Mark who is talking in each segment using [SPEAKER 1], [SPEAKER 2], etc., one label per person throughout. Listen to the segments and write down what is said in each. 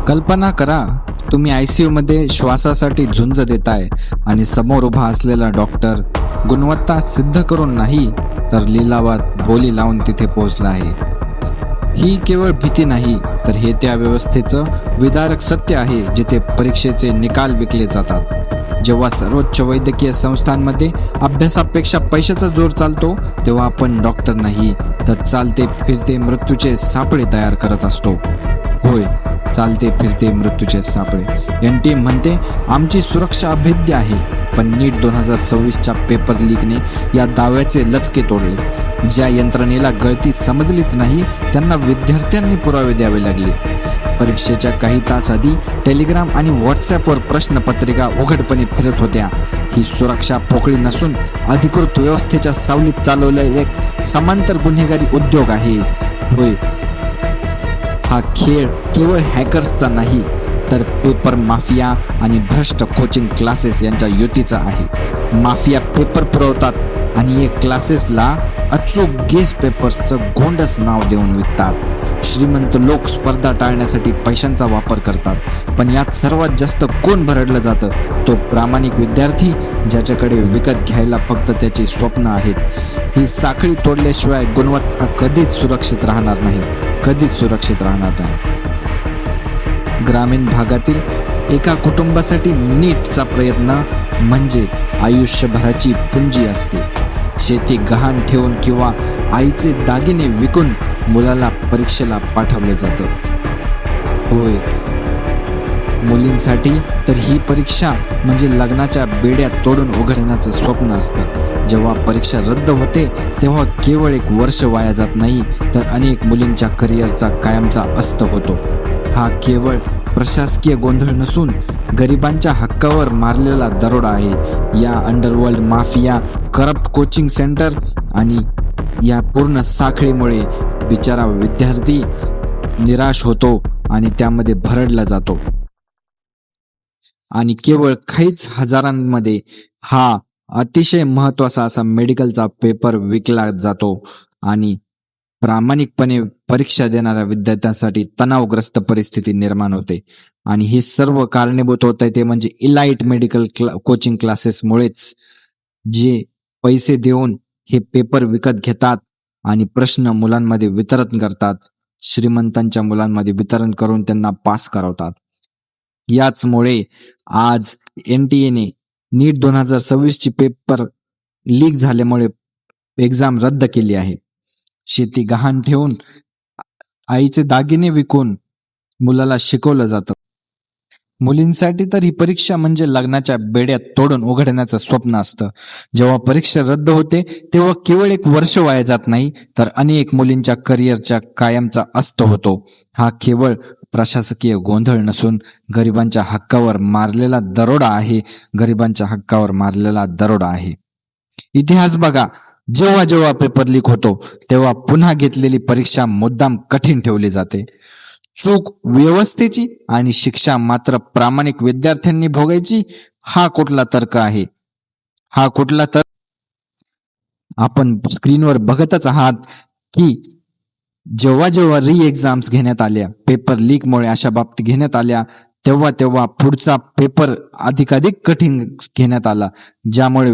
[SPEAKER 1] कल्पना करा, तुम्ही ICU मध्ये श्वासासाठी झुंज देताय आणि समोर उभा असलेला डॉक्टर गुणवत्ता सिद्ध करून नाही तर लिलावात बोली लावून तिथे पोहोचला आहे. ही केवळ भीती नाही, तर हे त्या व्यवस्थेचं विदारक सत्य आहे जिथे परीक्षेचे निकाल विकले जातात. जेव्हा सर्वोच्च वैद्यकीय संस्थांमध्ये अभ्यासापेक्षा पैशाचा जोर चालतो, तेव्हा आपण डॉक्टर नाही तर चालते फिरते मृत्यूचे सापळे तयार करत असतो. होय, चालते फिरते मृत्यूचे सापळे. NTA म्हणते आमची सुरक्षा अभेद्य आहे, पण नीट 2026च्या पेपर लीकने या दाव्याचे लचके तोडले. ज्या यंत्रणेला गळती समजलीच नाही त्यांना विद्यार्थ्यांनी पुरावे द्यावे लागले. परीक्षेच्या काही तास आधी टेलिग्राम आणि व्हॉट्सॲपवर प्रश्नपत्रिका उघडपणे फिरत होत्या. ही सुरक्षा पोकळी नसून अधिकृत व्यवस्थेच्या सावलीत चालवलेला एक समांतर गुन्हेगारी उद्योग आहे. होय, हा खेळ केवळ हॅकर्सचा नाही तर पेपर माफिया आणि भ्रष्ट कोचिंग क्लासेस यांच्या युतीचा आहे. माफिया पेपर पुरवतात आणि या क्लासेसला अचूक गेस पेपर्सचं गोंडस नाव देऊन विकतात. श्रीमंत लोक स्पर्धा टाळण्यासाठी पैशांचा वापर करतात, पण यात सर्वात जास्त कोण भरडलं जातं? तो प्रामाणिक विद्यार्थी ज्याच्याकडे विकत घ्यायला फक्त त्याची स्वप्न आहेत. ही साखळी तोडल्याशिवाय गुणवत्ता कधीच सुरक्षित राहणार नाही, कधीच सुरक्षित राहणार नाही. ग्रामीण भागातील एका कुटुंबासाठी नीटचा प्रयत्न म्हणजे आयुष्यभराची पुंजी असते. शेती गहाण ठेवून किंवा आईचे दागिने विकून मुलाला परीक्षेला पाठवले जातं. होय, मुलींसाठी तर ही परीक्षा म्हणजे लग्नाच्या बेड्या तोडून उघडण्याचं स्वप्न असतं. जेव्हा परीक्षा रद्द होते तेव्हा केवळ एक वर्ष वाया जात नाही, तर अनेक मुलींच्या करिअरचा कायमचा अस्त होतो. हा केवळ प्रशासकीय गोंधळ नसून गरिबांच्या हक्कावर मारलेला दरोडा आहे. या underworld mafia, corrupt coaching centre आणि या पूर्ण साखळीमुळे बिचारा विद्यार्थी निराश होतो आणि त्यामध्ये भरडला जातो. आणि केवळ काहीच हजारांमध्ये हा अतिशय महत्त्वाचा असा मेडिकलचा पेपर विकला जातो आणि प्रामाणिकपणे परीक्षा देणाऱ्या विद्यार्थ्यांसाठी तणावग्रस्त परिस्थिती निर्माण होते. आणि हे सर्व कारणीभूत होत आहे ते म्हणजे इलाइट मेडिकल कोचिंग क्लासेसमुळेच, जे पैसे देऊन हे पेपर विकत घेतात आणि प्रश्न मुलांमध्ये वितरण करतात. श्रीमंतांच्या मुलांमध्ये वितरण करून त्यांना पास करवतात. याचमुळे आज NTA नीट 2026ची पेपर लीक झाल्यामुळे एक्झाम रद्द केली आहे. शेती गहाण ठेवून आईचे दागिने विकून मुलाला शिकवलं जातं. मुलींसाठी तर ही परीक्षा म्हणजे लग्नाच्या बेड्या तोडून उघडण्याचं स्वप्न असतं. जेव्हा परीक्षा रद्द होते तेव्हा केवळ एक वर्ष वाया जात नाही, तर अनेक मुलींच्या करिअरच्या कायमचा अस्त होतो. हा केवळ प्रशासकीय गोंधळ नसून गरिबांच्या हक्कावर मारलेला दरोडा आहे. गरिबांच्या हक्कावर मारलेला दरोडा आहे. इतिहास बघा, जेव्हा जेव्हा पेपर लीक होतो तेव्हा पुन्हा घेतलेली परीक्षा मुद्दाम कठीण ठेवली जाते. चूक व्यवस्थेची आणि शिक्षा मात्र प्रामाणिक विद्यार्थ्यांनी भोगायची. हा कुठला तर्क आहे? हा कुठला तर्क? आपण स्क्रीनवर बघतच आहात की जेव्हा जेव्हा एक्झाम्स घेण्यात आल्या, पेपर लीकमुळे अशा बाबतीत घेण्यात आल्या, तेव्हा तेव्हा पुढचा पेपर अधिकाधिक कठीण घेण्यात आला, ज्यामुळे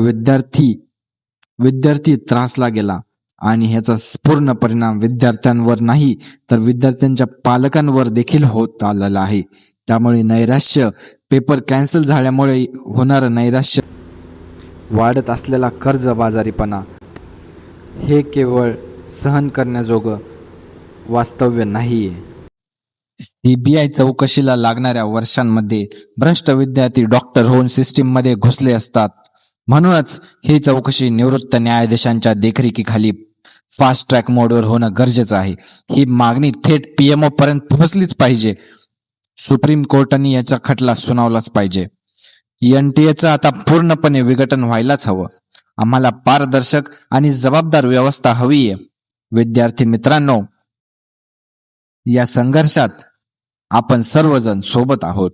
[SPEAKER 1] विद्यार्थी त्रासला गेला. आणि ह्याचा पूर्ण परिणाम विद्यार्थ्यांवर नाही तर विद्यार्थ्यांच्या पालकांवर देखील होत आलेला आहे. त्यामुळे नैराश्य, पेपर कॅन्सल झाल्यामुळे होणारं नैराश्य, वाढत असलेला कर्जबाजारीपणा हे केवळ सहन करण्याजोगं वास्तव्य नाहीये. CBI चौकशीला लागणाऱ्या वर्षांमध्ये भ्रष्ट विद्यार्थी डॉक्टर होऊन सिस्टीममध्ये घुसले असतात. म्हणूनच ही चौकशी निवृत्त न्यायाधीशांच्या देखरेखीखाली फास्ट ट्रॅक मोडवर होणं गरजेचं आहे. ही मागणी थेट PMO पर्यंत पोहोचलीच पाहिजे. सुप्रीम कोर्टाने याचा खटला सुनावलाच पाहिजे. NTAचं आता पूर्णपणे विघटन व्हायलाच हवं. आम्हाला पारदर्शक आणि जबाबदार व्यवस्था हवी आहे. विद्यार्थी मित्रांनो, या संघर्षात आपण सर्वजण सोबत आहोत.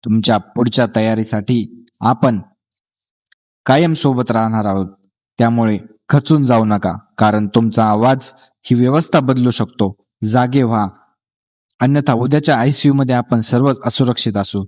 [SPEAKER 1] तुमच्या पुढच्या तयारीसाठी आपण कायम सोबत राहणार आहोत. त्यामुळे खचून जाऊ नका, कारण तुमचा आवाज ही व्यवस्था बदलू शकतो. जागे व्हा अन्यथा उद्याच्या ICU मध्ये आपण सर्वच असुरक्षित असू.